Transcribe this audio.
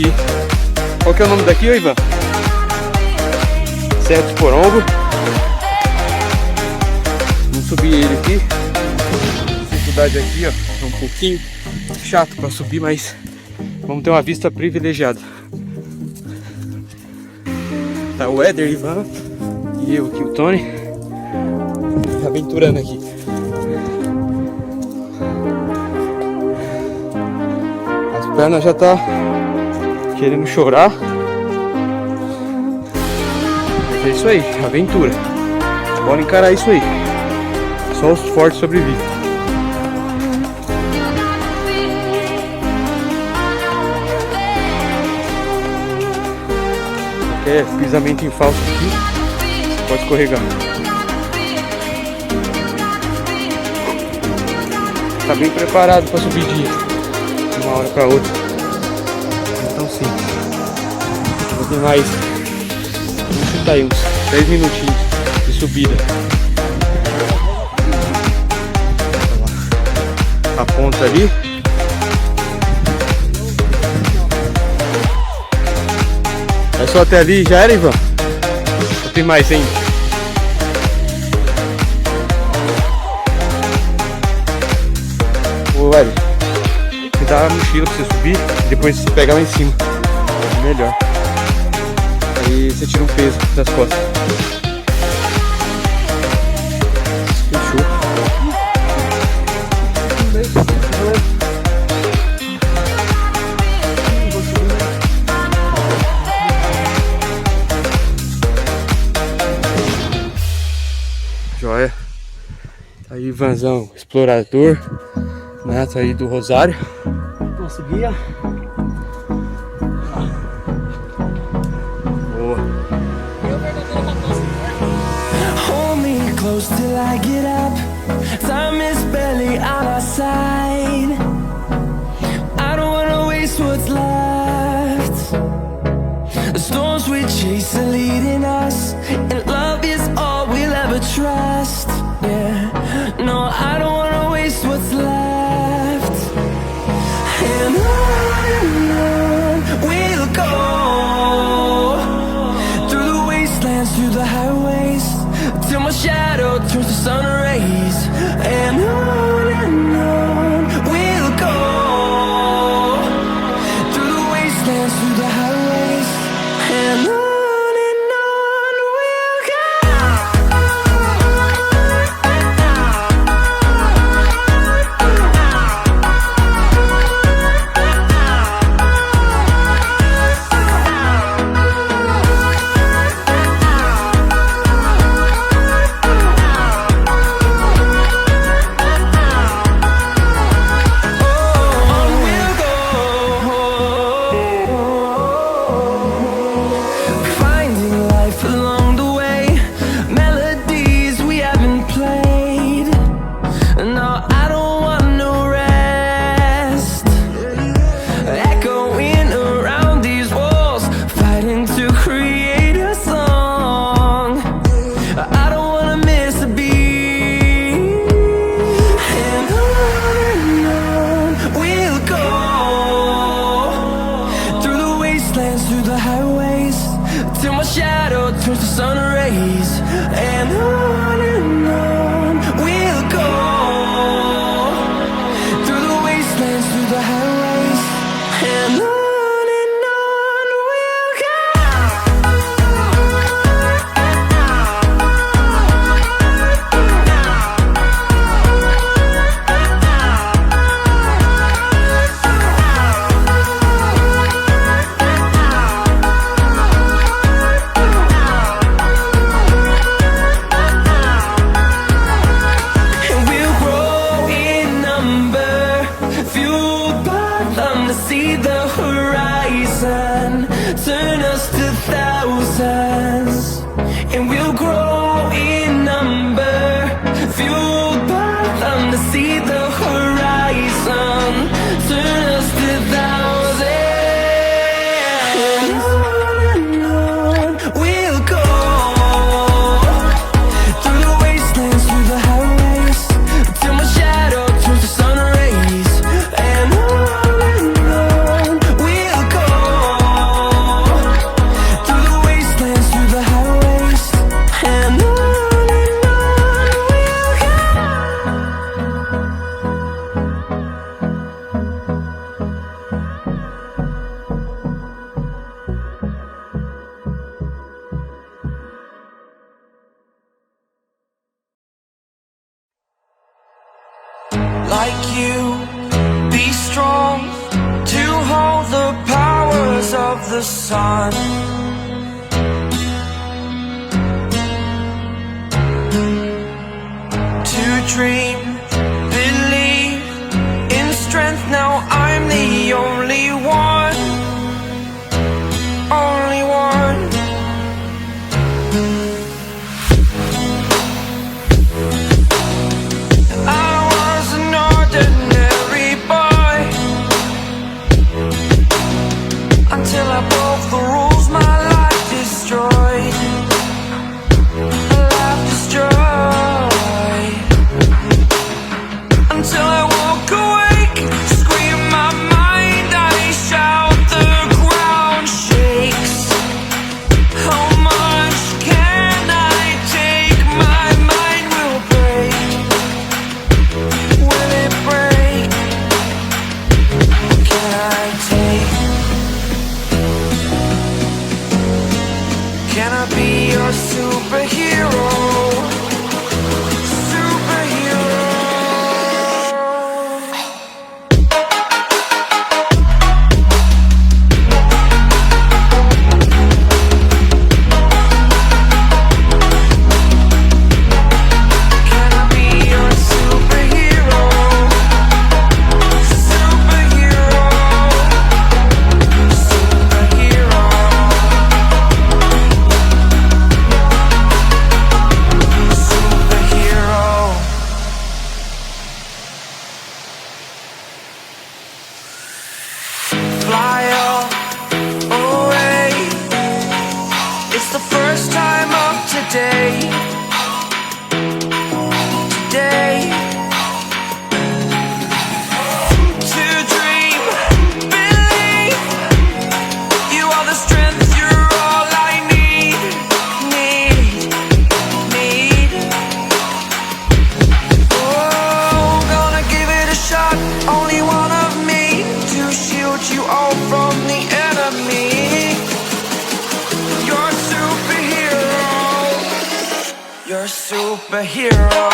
aqui. Qual que é o nome daqui, ô Ivan? Serra dos Porongos. Vamos subir ele aqui. Dificuldade aqui, ó, é um pouquinho chato para subir, mas vamos ter uma vista privilegiada. Tá o Éder, Ivan e eu aqui, o Tony, aventurando aqui. As pernas já tá querendo chorar. Mas é isso aí, aventura. Bora encarar isso aí. Só os fortes sobrevivem. É pisamento em falso aqui, pode escorregar. Tá bem preparado para subir de uma hora para outra. Então sim. Vou ter mais, vamos chutar aí uns 10 minutinhos de subida. A ponta ali. É só até ali, já era, Ivan? Ou tem mais ainda? Ô, Hélio, você dá a mochila pra você subir e depois você pega lá em cima. É melhor. Aí você tira um peso das costas. Fechou. Joia. Tá aí Ivanzão, explorador, nato aí do Rosário. Nosso guia. Boa. Hold me close till I get up. Time is barely on our side. I don't wanna waste what's left. The storms we chase are leading us, and love is all we'll ever trust. Yeah, no, I don't wanna waste what's left. And on we'll go, through the wastelands, through the highways, till my shadow turns to sun rays. And on we'll go, through the wastelands, through the highways, and on we'll go. Finding life along the way, melodies we haven't played. No, I don't want no rest. Echoing around these walls, fighting to create a song. I don't wanna miss a beat. And on we'll go, through the wastelands, through the highways, till my shadow turns to sun rays. And on we'll go, through the wastelands, through the highways, and on we'll go. And we'll grow in number, fueled by them to see the horizon, turn us to thousands. And we'll grow in number, fueled by them to see the horizon, turn us to thousands. And on we'll go, through the wastelands, through the highways, till my shadow turns to sun rays. And on we'll go, like you. Be strong to hold the powers of the sun. To dream, believe in strength. Now I'm the only one, only one. I was an ordinary boy until I broke the rules. My life destroyed, a life destroyed. Until I walk awake, scream my mind, I shout, the ground shakes. How much can I take? My mind will break. Will it break? What can I take? Can I be your superhero? Fly away. It's the first time of today. Today. To dream, believe. You are the strength, you're all I need. Oh, gonna give it a shot. Only one of me to shield you all from the enemy. You're a superhero. You're a superhero.